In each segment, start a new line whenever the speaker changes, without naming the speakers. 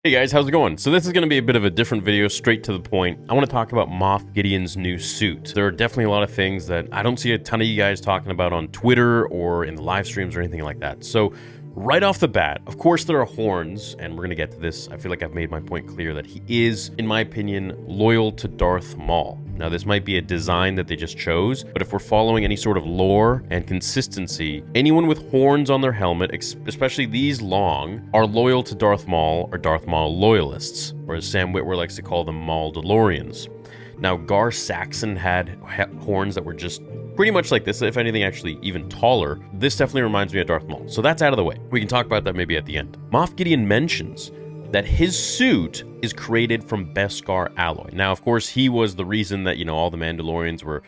Hey guys, how's it going? So this is going to be a bit of a different video, straight to the point. I want to talk about Moff Gideon's new suit. There are definitely a lot of things that I don't see a ton of you guys talking about on Twitter or in the live streams or anything like that. So right off the bat, of course there are horns, and we're going to get to this. I feel like I've made my point clear that he is, in my opinion, loyal to Darth Maul. Now, this might be a design that they just chose, but if we're following any sort of lore and consistency, anyone with horns on their helmet, especially these long, are loyal to Darth Maul or Darth Maul loyalists, or as Sam Witwer likes to call them, Maul DeLoreans. Now, Gar Saxon had horns that were just pretty much like this, if anything actually even taller. This definitely reminds me of Darth Maul, so that's out of the way. We can talk about that maybe at the end. Moff Gideon mentions that his suit is created from Beskar alloy. Now, of course, he was the reason that, all the Mandalorians were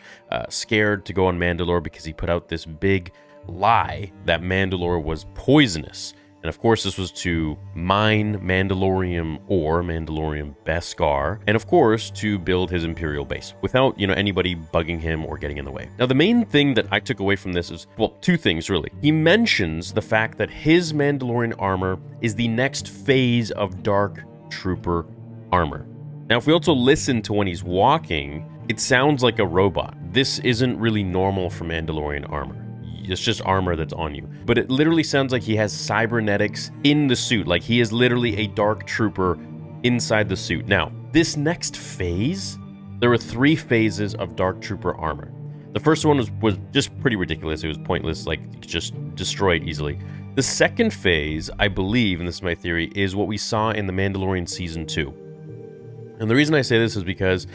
scared to go on Mandalore, because he put out this big lie that Mandalore was poisonous. And of course, this was to mine Mandalorian ore, Mandalorian Beskar, and of course, to build his Imperial base without, anybody bugging him or getting in the way. Now, the main thing that I took away from this is, well, two things really. He mentions the fact that his Mandalorian armor is the next phase of Dark Trooper armor. Now, if we also listen to when he's walking, it sounds like a robot. This isn't really normal for Mandalorian armor. It's just armor that's on you. But it literally sounds like he has cybernetics in the suit. Like he is literally a Dark Trooper inside the suit. Now, this next phase, there were 3 phases of Dark Trooper armor. The first one was just pretty ridiculous. It was pointless, like you could just destroy it easily. The second phase, I believe, and this is my theory, is what we saw in The Mandalorian Season 2. And the reason I say this is because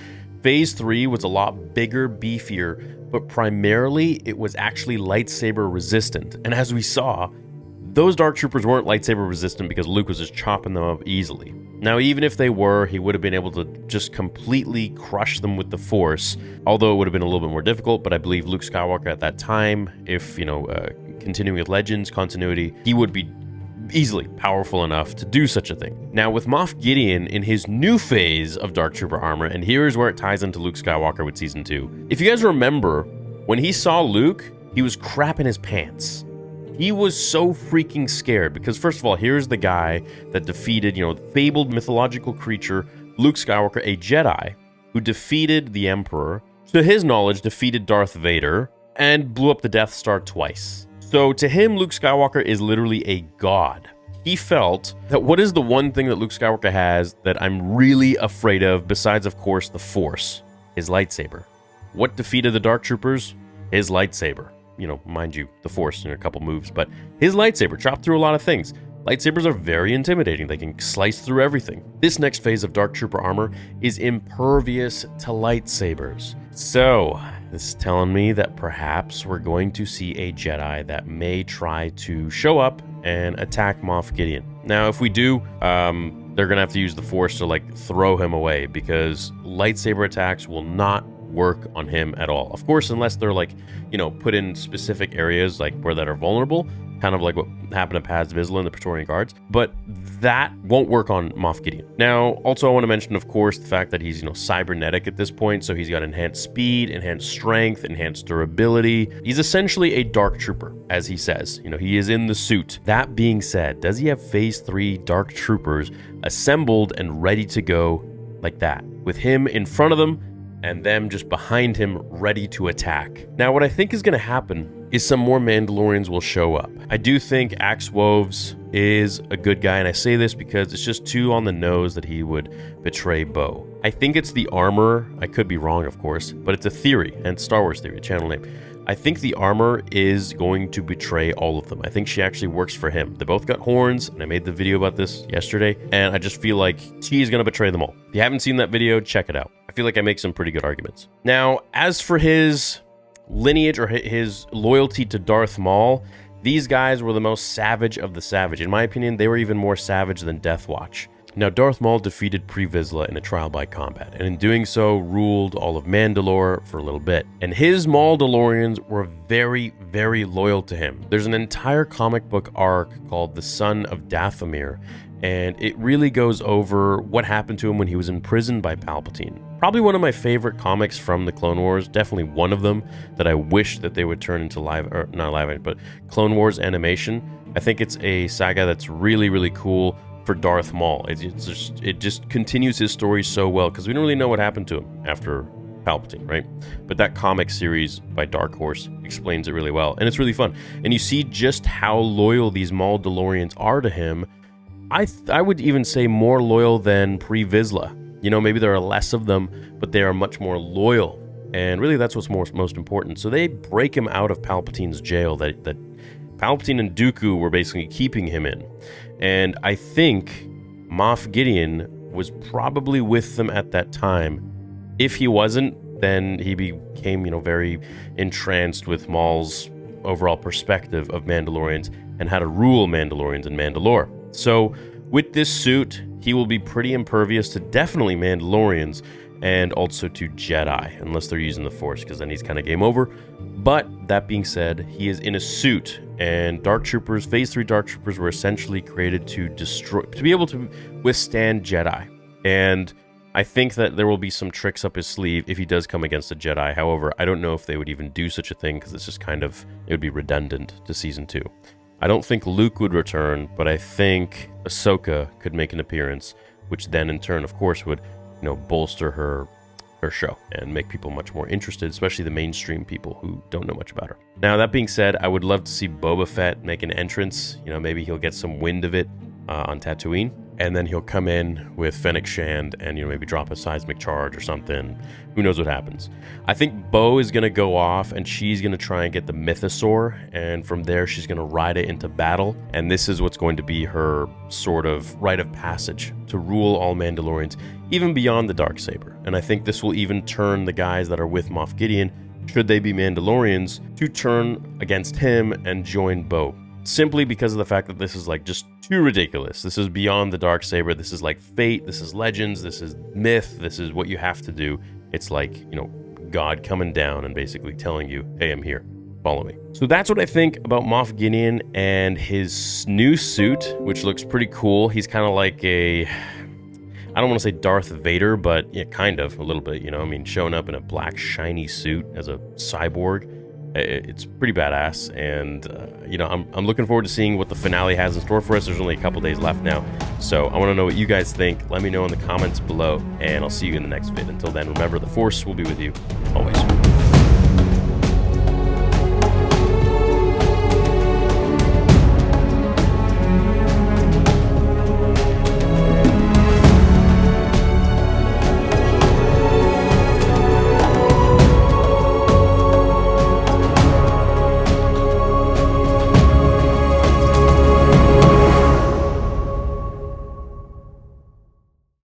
Phase 3 was a lot bigger, beefier, but primarily it was actually lightsaber resistant. And as we saw, those Dark Troopers weren't lightsaber resistant because Luke was just chopping them up easily. Now, even if they were, he would have been able to just completely crush them with the Force, although it would have been a little bit more difficult. But I believe Luke Skywalker at that time, if, continuing with Legends continuity, he would be easily powerful enough to do such a thing. Now, with Moff Gideon in his new phase of Dark Trooper armor, and here's where it ties into Luke Skywalker with Season 2. If you guys remember, when he saw Luke, he was crapping his pants. He was so freaking scared because, first of all, here's the guy that defeated, the fabled mythological creature, Luke Skywalker, a Jedi, who defeated the Emperor, to his knowledge, defeated Darth Vader, and blew up the Death Star twice. So to him, Luke Skywalker is literally a god. He felt that what is the one thing that Luke Skywalker has that I'm really afraid of, besides, of course, the Force? His lightsaber. What defeated the Dark Troopers? His lightsaber. Mind you, the Force in a couple moves, but his lightsaber chopped through a lot of things. Lightsabers are very intimidating. They can slice through everything. This next phase of Dark Trooper armor is impervious to lightsabers. So this is telling me that perhaps we're going to see a Jedi that may try to show up and attack Moff Gideon. Now, if we do, they're going to have to use the Force to throw him away, because lightsaber attacks will not work on him at all. Of course, unless they're put in specific areas where that are vulnerable, kind of like what happened to Paz Vizsla and the Praetorian Guards, but that won't work on Moff Gideon. Now, also I want to mention, of course, the fact that he's, cybernetic at this point, so he's got enhanced speed, enhanced strength, enhanced durability. He's essentially a Dark Trooper, as he says. He is in the suit. That being said, does he have Phase 3 Dark Troopers assembled and ready to go like that, with him in front of them and them just behind him ready to attack? Now, what I think is going to happen is some more Mandalorians will show up. I do think Axe Woves is a good guy, and I say this because it's just too on the nose that he would betray Bo. I think it's the armor. I could be wrong, of course, but it's a theory, and Star Wars theory, channel name. I think the armor is going to betray all of them. I think she actually works for him. They both got horns, and I made the video about this yesterday, and I just feel like she is going to betray them all. If you haven't seen that video, check it out. I feel like I make some pretty good arguments. Now, as for his lineage or his loyalty to Darth Maul, these guys were the most savage of the savage. In my opinion, they were even more savage than Death Watch. Now, Darth Maul defeated Pre Vizsla in a trial by combat, and in doing so, ruled all of Mandalore for a little bit. And his Maul DeLoreans were very, very loyal to him. There's an entire comic book arc called The Son of Dathomir, and it really goes over what happened to him when he was imprisoned by Palpatine. Probably one of my favorite comics from the Clone Wars, definitely one of them that I wish that they would turn into not live, but Clone Wars animation. I think it's a saga that's really, really cool. for Darth Maul. It just continues his story so well, because we don't really know what happened to him after Palpatine, right? But that comic series by Dark Horse explains it really well, and it's really fun. And you see just how loyal these Maul DeLoreans are to him. I would even say more loyal than pre-Vizsla. You know, maybe there are less of them, but they are much more loyal. And really, that's what's most important. So they break him out of Palpatine's jail that Palpatine and Dooku were basically keeping him in. And I think Moff Gideon was probably with them at that time. If he wasn't, then he became, very entranced with Maul's overall perspective of Mandalorians and how to rule Mandalorians in Mandalore. So with this suit, he will be pretty impervious to definitely Mandalorians and also to Jedi, unless they're using the Force, because then he's kind of game over. But that being said, he is in a suit, and Dark Troopers, Phase 3 Dark Troopers were essentially created to be able to withstand Jedi. And I think that there will be some tricks up his sleeve if he does come against a Jedi. However, I don't know if they would even do such a thing, because it's just it would be redundant to Season 2. I don't think Luke would return, but I think Ahsoka could make an appearance, which then in turn, of course, would bolster her show and make people much more interested, especially the mainstream people who don't know much about her. Now, that being said, I would love to see Boba Fett make an entrance. Maybe he'll get some wind of it on Tatooine, and then he'll come in with Fennec Shand and maybe drop a seismic charge or something. Who knows what happens? I think Bo is going to go off, and she's going to try and get the Mythosaur, and from there she's going to ride it into battle, and this is what's going to be her sort of rite of passage to rule all Mandalorians, even beyond the Darksaber. And I think this will even turn the guys that are with Moff Gideon, should they be Mandalorians, to turn against him and join Bo. Simply because of the fact that this is just too ridiculous. This is beyond the Darksaber. This is like fate. This is legends. This is myth. This is what you have to do. It's like, God coming down and basically telling you, hey, I'm here. Follow me. So that's what I think about Moff Gideon and his new suit, which looks pretty cool. He's kind of like I don't want to say Darth Vader, but yeah, kind of a little bit, showing up in a black shiny suit as a cyborg. It's pretty badass, and I'm looking forward to seeing what the finale has in store for us. There's only a couple days left now, so I want to know what you guys think. Let me know in the comments below, and I'll see you in the next vid. Until then, remember, the Force will be with you always.